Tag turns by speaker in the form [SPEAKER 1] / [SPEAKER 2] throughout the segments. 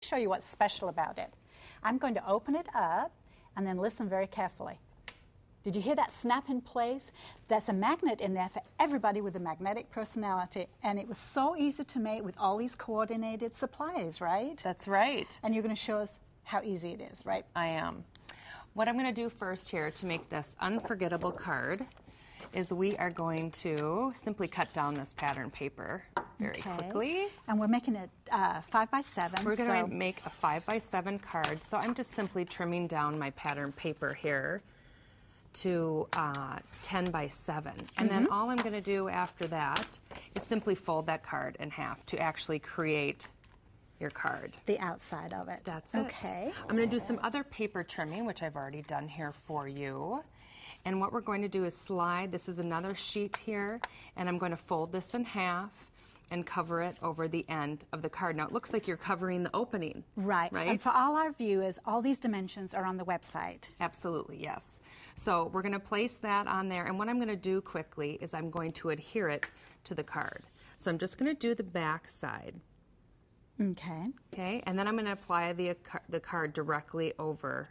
[SPEAKER 1] Show you what's special about it. I'm going to open it up and then listen very carefully. Did you hear that snap in place? That's a magnet in there for everybody with a magnetic personality, and it was so easy to make with all these coordinated supplies, right?
[SPEAKER 2] That's right.
[SPEAKER 1] And you're going to show us how easy it is, right?
[SPEAKER 2] I am. What I'm going to do first here to make this unforgettable card is we are going to simply cut down this pattern paper very quickly.
[SPEAKER 1] And we're making it 5x7.
[SPEAKER 2] We're going to make a 5x7 card. So I'm just simply trimming down my pattern paper here to 10x7. And then all I'm going to do after that is simply fold that card in half to actually create your card.
[SPEAKER 1] The outside of it.
[SPEAKER 2] That's it.
[SPEAKER 1] Okay.
[SPEAKER 2] I'm going to do some other paper trimming, which I've already done here for you. And what we're going to do is slide, this is another sheet here, and I'm going to fold this in half and cover it over the end of the card. Now it looks like you're covering the opening.
[SPEAKER 1] Right. And for all our viewers, all these dimensions are on the website.
[SPEAKER 2] Absolutely, yes. So we're going to place that on there, and what I'm going to do quickly is I'm going to adhere it to the card. So I'm just going to do the back side.
[SPEAKER 1] Okay.
[SPEAKER 2] Okay, and then I'm going to apply the card directly over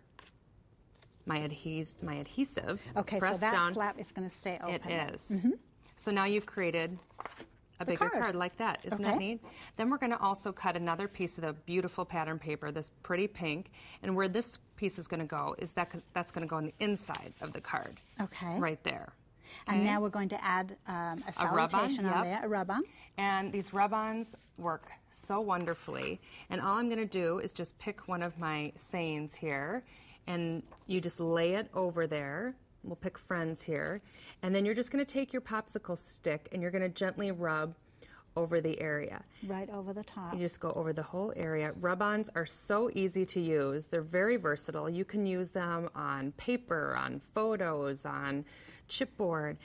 [SPEAKER 2] my adhesive.
[SPEAKER 1] Okay, so that flap is going to stay open.
[SPEAKER 2] It is. So now you've created a bigger card like that. Isn't that neat? Then we're going to also cut another piece of the beautiful pattern paper, this pretty pink, and where this piece is going to go is that's going to go on the inside of the card.
[SPEAKER 1] Okay.
[SPEAKER 2] Right there.
[SPEAKER 1] And now we're going to add a salutation on there, a rub-on.
[SPEAKER 2] And these rub-ons work so wonderfully. And all I'm going to do is just pick one of my sayings here, and you just lay it over there. We'll pick Friends here. And then you're just going to take your popsicle stick and you're going to gently rub over the area.
[SPEAKER 1] Right over the top.
[SPEAKER 2] You just go over the whole area. Rub-ons are so easy to use. They're very versatile. You can use them on paper, on photos, on chipboard.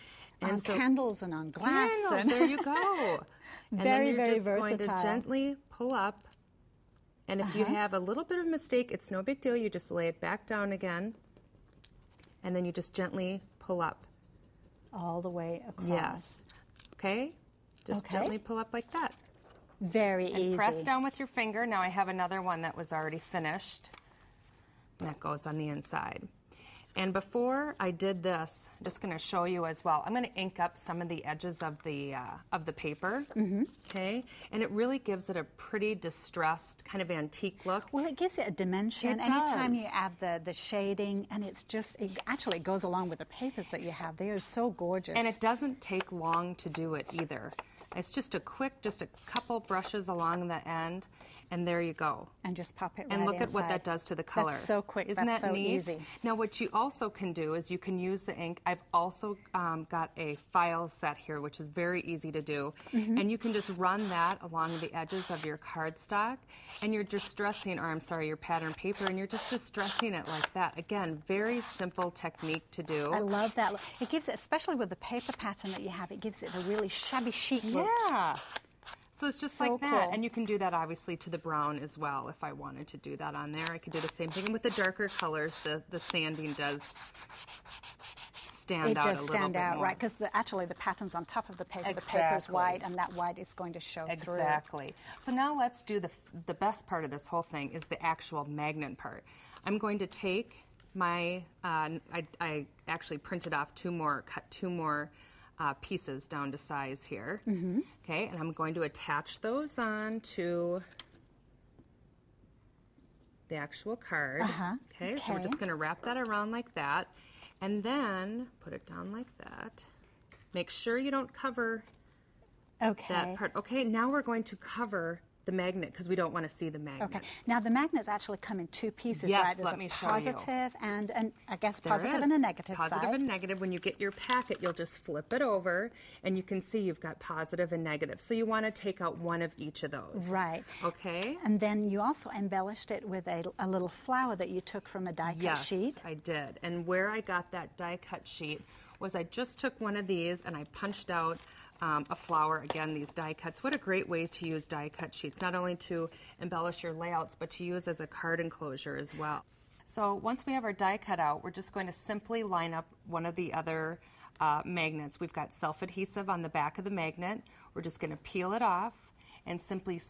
[SPEAKER 1] And on candles and on glass.
[SPEAKER 2] Candles, there you go. And
[SPEAKER 1] very,
[SPEAKER 2] then you're
[SPEAKER 1] very
[SPEAKER 2] just
[SPEAKER 1] versatile.
[SPEAKER 2] going to gently pull up. And if you have a little bit of mistake, it's no big deal. You just lay it back down again. And then you just gently pull up.
[SPEAKER 1] All the way across.
[SPEAKER 2] Yes. Okay? Just gently pull up like that.
[SPEAKER 1] Very easy.
[SPEAKER 2] And press down with your finger. Now I have another one that was already finished. And that goes on the inside. And before I did this, I'm just going to show you as well. I'm going to ink up some of the edges of the paper. Okay? And it really gives it a pretty distressed, kind of antique look.
[SPEAKER 1] Well, it gives it a dimension. Anytime you add the shading, and it actually goes along with the papers that you have. They are so gorgeous.
[SPEAKER 2] And it doesn't take long to do it either. It's just a couple brushes along the end, and there you go.
[SPEAKER 1] And just pop it right
[SPEAKER 2] And look
[SPEAKER 1] inside.
[SPEAKER 2] at what that does to the color.
[SPEAKER 1] That's so quick.
[SPEAKER 2] Isn't
[SPEAKER 1] That's
[SPEAKER 2] that
[SPEAKER 1] so
[SPEAKER 2] neat?
[SPEAKER 1] easy.
[SPEAKER 2] Now what you also can do is you can use the ink. I've also got a file set here, which is very easy to do. And you can just run that along the edges of your cardstock, and you're distressing, or I'm sorry, your pattern paper, and you're just distressing it like that. Again, very simple technique to do.
[SPEAKER 1] I love that. It gives it, especially with the paper pattern that you have, it gives it a really shabby chic look.
[SPEAKER 2] Yeah. So it's just like that. And you can do that obviously to the brown as well if I wanted to do that on there. I could do the same thing. And with the darker colors, the sanding does stand out a little bit more. It does stand out,
[SPEAKER 1] right, because actually the pattern's on top of the paper. The paper's white, and that white is going to show through.
[SPEAKER 2] Exactly. So now let's do the best part of this whole thing is the actual magnet part. I'm going to take my, I actually printed off cut two more pieces down to size here. Okay, and I'm going to attach those on to the actual card. Okay, so we're just going to wrap that around like that, and then put it down like that. Make sure you don't cover that part. Okay, now we're going to cover the magnet because we don't want to see the magnet.
[SPEAKER 1] Okay. Now the magnets actually come in two pieces,
[SPEAKER 2] yes,
[SPEAKER 1] right? There's
[SPEAKER 2] let me show you.
[SPEAKER 1] Positive and I guess positive and a negative side.
[SPEAKER 2] Positive and negative. When you get your packet, you'll just flip it over, and you can see you've got positive and negative. So you want to take out one of each of those.
[SPEAKER 1] Right.
[SPEAKER 2] Okay.
[SPEAKER 1] And then you also embellished it with a little flower that you took from a die-cut sheet.
[SPEAKER 2] Yes, I did. And where I got that die-cut sheet was I just took one of these and I punched out a flower. Again, these die cuts. What a great way to use die cut sheets, not only to embellish your layouts, but to use as a card enclosure as well. So once we have our die cut out, we're just going to simply line up one of the other magnets. We've got self-adhesive on the back of the magnet. We're just going to peel it off and simply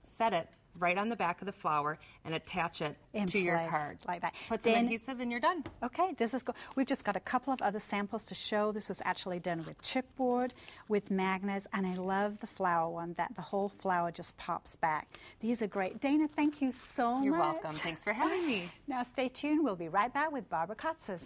[SPEAKER 2] set it right on the back of the flower and attach it to your card.
[SPEAKER 1] Like that.
[SPEAKER 2] Put some adhesive and you're done.
[SPEAKER 1] Okay, this is good. We've just got a couple of other samples to show. This was actually done with chipboard, with magnets, and I love the flower one, that the whole flower just pops back. These are great. Dana, thank you so much.
[SPEAKER 2] You're welcome. Thanks for having me.
[SPEAKER 1] Now stay tuned. We'll be right back with Barbara Katzis.